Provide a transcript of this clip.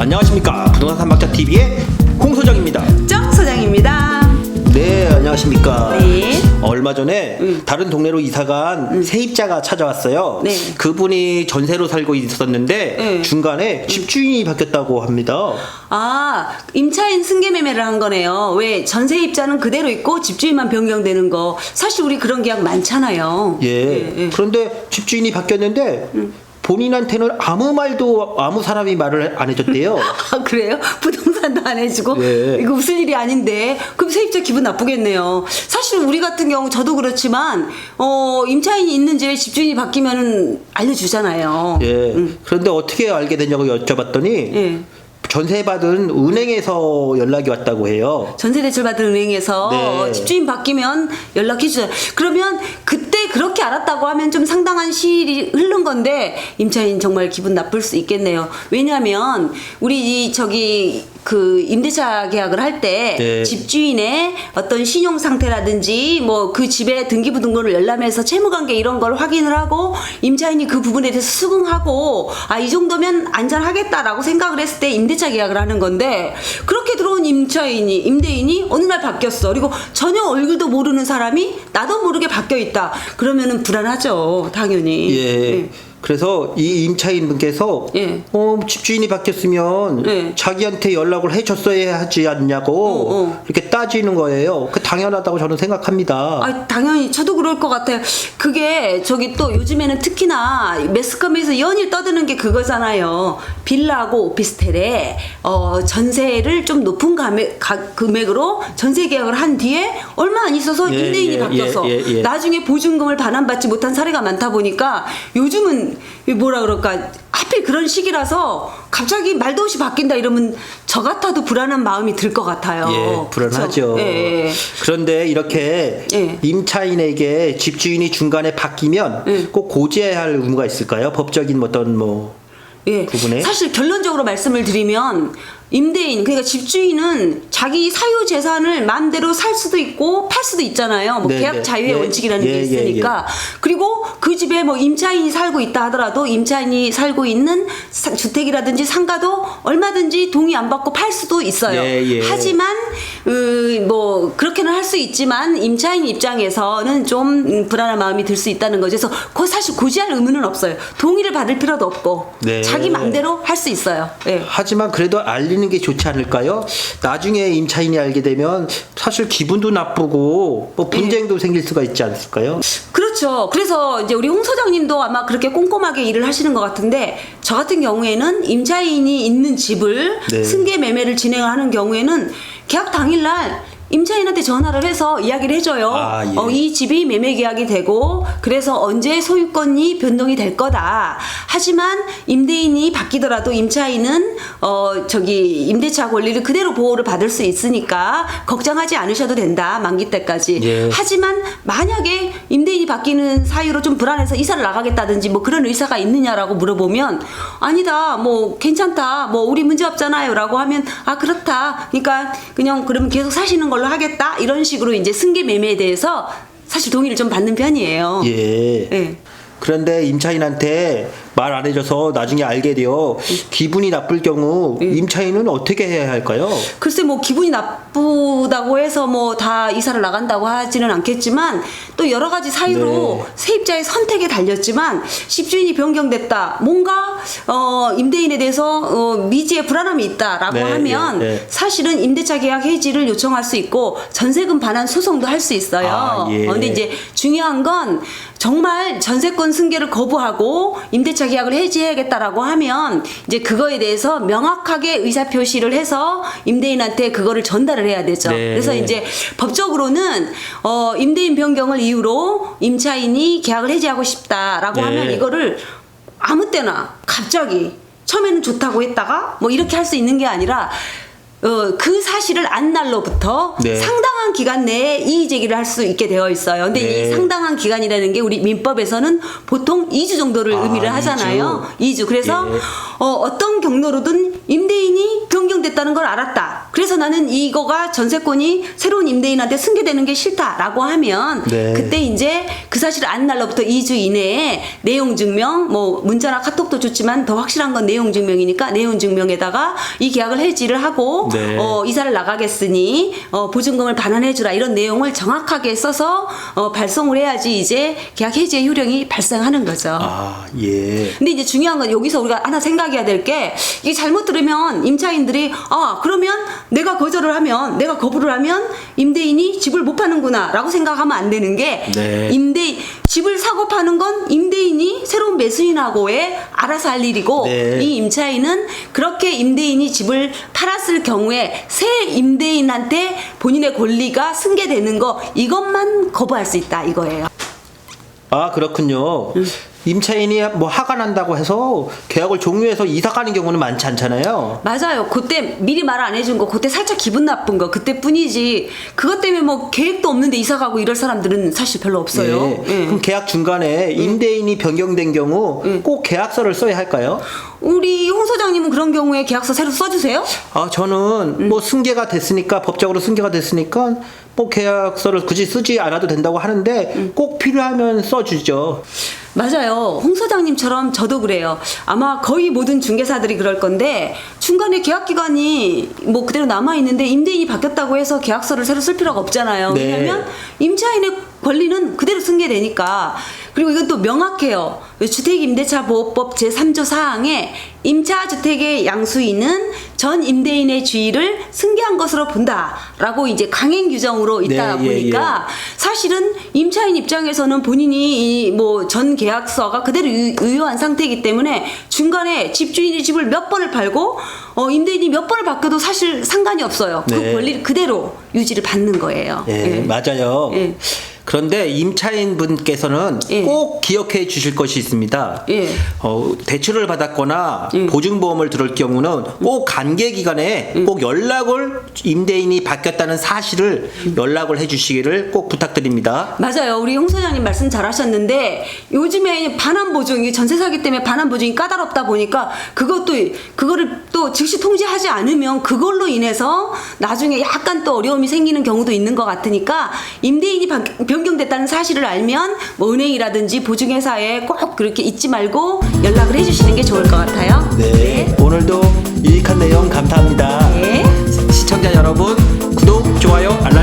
안녕하십니까. 부동산 삼박자TV의 홍 소장입니다. 정 소장입니다. 네, 안녕하십니까. 네. 얼마 전에 다른 동네로 이사간 세입자가 찾아왔어요. 네. 그분이 전세로 살고 있었는데 네. 중간에 집주인이 바뀌었다고 합니다. 아, 임차인 승계 매매를 한 거네요. 왜 전세입자는 그대로 있고 집주인만 변경되는 거. 사실 우리 그런 계약 많잖아요. 예. 그런데 집주인이 바뀌었는데 본인한테는 아무 말도 아무 사람이 말을 안 해줬대요. 아, 그래요? 부동산도 안 해주고? 예. 이거 무슨 일이 아닌데. 그럼 세입자 기분 나쁘겠네요. 사실 우리 같은 경우 저도 그렇지만 임차인이 있는 집에 집주인이 바뀌면은 알려주잖아요. 예. 그런데 어떻게 알게 되냐고 여쭤봤더니 예. 전세받은 은행에서 연락이 왔다고 해요. 전세 대출 받은 은행에서 네. 집주인 바뀌면 연락해 주세요. 그러면 그때 그렇게 알았다고 하면 좀 상당한 시일이 흐른 건데 임차인 정말 기분 나쁠 수 있겠네요. 왜냐하면 우리 그 임대차 계약을 할 때 네. 집주인의 어떤 신용 상태라든지 뭐 그 집의 등기부등본을 열람해서 채무관계 이런 걸 확인을 하고 임차인이 그 부분에 대해서 수긍하고 이 정도면 안전하겠다라고 생각을 했을 때 임대차 계약을 하는 건데 그렇게 들어온 임대인이 어느 날 바뀌었어. 그리고 전혀 얼굴도 모르는 사람이 나도 모르게 바뀌어 있다. 그러면은 불안하죠, 당연히. 예. 그래서 이 임차인 분께서 예. 집주인이 바뀌었으면 예. 자기한테 연락을 해줬어야 하지 않냐고 이렇게 따지는 거예요. 그 당연하다고 저는 생각합니다. 당연히 저도 그럴 것 같아요. 그게 또 요즘에는 특히나 매스컴에서 연일 떠드는 게 그거잖아요. 빌라하고 오피스텔에 전세를 좀 높은 금액으로 전세 계약을 한 뒤에 얼마 안 있어서 임대인이 바뀌어서 나중에 보증금을 반환받지 못한 사례가 많다 보니까 요즘은 뭐라 그럴까 하필 그런 시기라서 갑자기 말도 없이 바뀐다 이러면 저 같아도 불안한 마음이 들 것 같아요. 예, 불안하죠. 예. 그런데 이렇게 예. 임차인에게 집주인이 중간에 바뀌면 꼭 고지해야 할 의무가 있을까요? 법적인 어떤 예. 부분에? 사실 결론적으로 말씀을 드리면 임대인 그러니까 집주인은 자기 사유 재산을 마음대로 살 수도 있고 팔 수도 있잖아요. 계약 자유의 원칙이라는 게 있으니까. 그리고 그 집에 임차인이 살고 있다 하더라도 임차인이 살고 있는 주택이라든지 상가도 얼마든지 동의 안 받고 팔 수도 있어요. 하지만 그렇게는 할 수 있지만 임차인 입장에서는 좀 불안한 마음이 들 수 있다는 거죠. 그래서 사실 고지할 의무는 없어요. 동의를 받을 필요도 없고 자기 마음대로 할 수 있어요. 예. 하지만 그래도 알리는 게 좋지 않을까요? 나중에 임차인이 알게 되면 사실 기분도 나쁘고 분쟁도 생길 수가 있지 않을까요? 그렇죠. 그래서 이제 우리 홍 소장님도 아마 그렇게 꼼꼼하게 일을 하시는 것 같은데 저 같은 경우에는 임차인이 있는 집을 승계 매매를 진행을 하는 경우에는 계약 당일날 임차인한테 전화를 해서 이야기를 해줘요. 이 집이 매매 계약이 되고 그래서 언제 소유권이 변동이 될 거다. 하지만 임대인이 바뀌더라도 임차인은 임대차 권리를 그대로 보호를 받을 수 있으니까 걱정하지 않으셔도 된다. 만기 때까지. 하지만 만약에 임대인이 바뀌는 사유로 좀 불안해서 이사를 나가겠다든지 그런 의사가 있느냐라고 물어보면 아니다. 괜찮다. 우리 문제 없잖아요. 라고 하면 그렇다. 그러니까 그냥 그러면 계속 사시는 걸로 하겠다 이런 식으로 이제 승계 매매에 대해서 사실 동의를 좀 받는 편이에요. 예. 그런데 임차인한테 말 안 해줘서 나중에 알게 되어 기분이 나쁠 경우 임차인은 어떻게 해야 할까요? 글쎄 기분이 나쁘다고 해서 다 이사를 나간다고 하지는 않겠지만 또 여러 가지 사유로 세입자의 선택에 달렸지만 집주인이 변경됐다. 뭔가 임대인에 대해서 미지의 불안함이 있다라고 하면 사실은 임대차 계약 해지를 요청할 수 있고 전세금 반환 소송도 할 수 있어요. 근데 이제 중요한 건 정말 전세권 승계를 거부하고 임대차 계약을 해지해야겠다라고 하면 이제 그거에 대해서 명확하게 의사표시를 해서 임대인한테 그거를 전달을 해야 되죠. 그래서 이제 법적으로는 임대인 변경을 이유로 임차인이 계약을 해지하고 싶다라고 하면 이거를 아무 때나 갑자기 처음에는 좋다고 했다가 이렇게 할 수 있는 게 아니라 그 사실을 안 날로부터 상당한 기간 내에 이의 제기를 할 수 있게 되어 있어요. 근데 이 상당한 기간이라는 게 우리 민법에서는 보통 2주 정도를 의미를 하잖아요. 2주. 그래서 어떤 경로로든 임대인이 변경됐다는 걸 알았다. 그래서 나는 이거가 전세권이 새로운 임대인한테 승계되는 게 싫다라고 하면 네. 그때 이제 그 사실 안 날로부터 2주 이내에 내용 증명, 뭐 문자나 카톡도 좋지만 더 확실한 건 내용 증명이니까 내용 증명에다가 이 계약을 해지를 하고 네. 이사를 나가겠으니 보증금을 반환해주라 이런 내용을 정확하게 써서 발송을 해야지 이제 계약 해지의 효력이 발생하는 거죠. 아, 예. 근데 이제 중요한 건 여기서 우리가 하나 생각해야 될 게 이게 잘못 들으면 임차인들이 그러면 내가 거부를 하면 임대인이 집을 못 파는구나 라고 생각하면 안 되는 게 네. 집을 사고 파는 건 임대인이 새로운 매수인하고의 알아서 할 일이고 네. 이 임차인은 그렇게 임대인이 집을 팔았을 경우에 새 임대인한테 본인의 권리가 승계되는 거 이것만 거부할 수 있다 이거예요. 아, 그렇군요. 임차인이 뭐 화가 난다고 해서 계약을 종료해서 이사 가는 경우는 많지 않잖아요. 맞아요. 그때 미리 말 안 해준 거, 그때 살짝 기분 나쁜 거, 그때뿐이지. 그것 때문에 뭐 계획도 없는데 이사 가고 이럴 사람들은 사실 별로 없어요. 예. 그럼 계약 중간에 임대인이 변경된 경우 꼭 계약서를 써야 할까요? 우리 홍 소장님은 그런 경우에 계약서 새로 써주세요? 아, 저는 뭐 승계가 됐으니까, 법적으로 승계가 됐으니까 뭐 계약서를 굳이 쓰지 않아도 된다고 하는데 꼭 필요하면 써주죠. 맞아요. 홍 소장님처럼 저도 그래요. 아마 거의 모든 중개사들이 그럴 건데 중간에 계약 기간이 뭐 그대로 남아 있는데 임대인이 바뀌었다고 해서 계약서를 새로 쓸 필요가 없잖아요. 네. 왜냐하면 임차인의 권리는 그대로 승계되니까. 그리고 이건 또 명확해요. 주택임대차보호법 제3조 4항에 임차주택의 양수인은 전 임대인의 주의를 승계한 것으로 본다라고 이제 강행 규정으로 있다 네, 보니까 사실은 임차인 입장에서는 본인이 뭐 전 계약서가 그대로 유효한 상태이기 때문에 중간에 집주인이 집을 몇 번을 팔고 임대인이 몇 번을 바뀌어도 사실 상관이 없어요. 그 네. 권리를 그대로 유지를 받는 거예요. 예, 맞아요. 예. 그런데 임차인 분께서는 예. 꼭 기억해 주실 것이 있습니다. 예. 대출을 받았거나 보증보험을 들을 경우는 꼭 관계 기간에 꼭 연락을 임대인이 바뀌었다는 사실을 연락을 해 주시기를 꼭 부탁드립니다. 맞아요. 우리 홍 소장님 말씀 잘하셨는데 요즘에 반환 보증, 이 전세 사기 때문에 반환 보증이 까다롭다 보니까 그거를 또 즉시 통지하지 않으면 그걸로 인해서 나중에 약간 또 어려움이 생기는 경우도 있는 것 같으니까 임대인이 변경됐다는 사실을 알면 뭐 은행이라든지 보증회사에 꼭 그렇게 잊지 말고 연락을 해주시는 게 좋을 것 같아요. 네, 오늘도 유익한 내용 감사합니다. 네. 시청자 여러분, 구독, 좋아요, 알람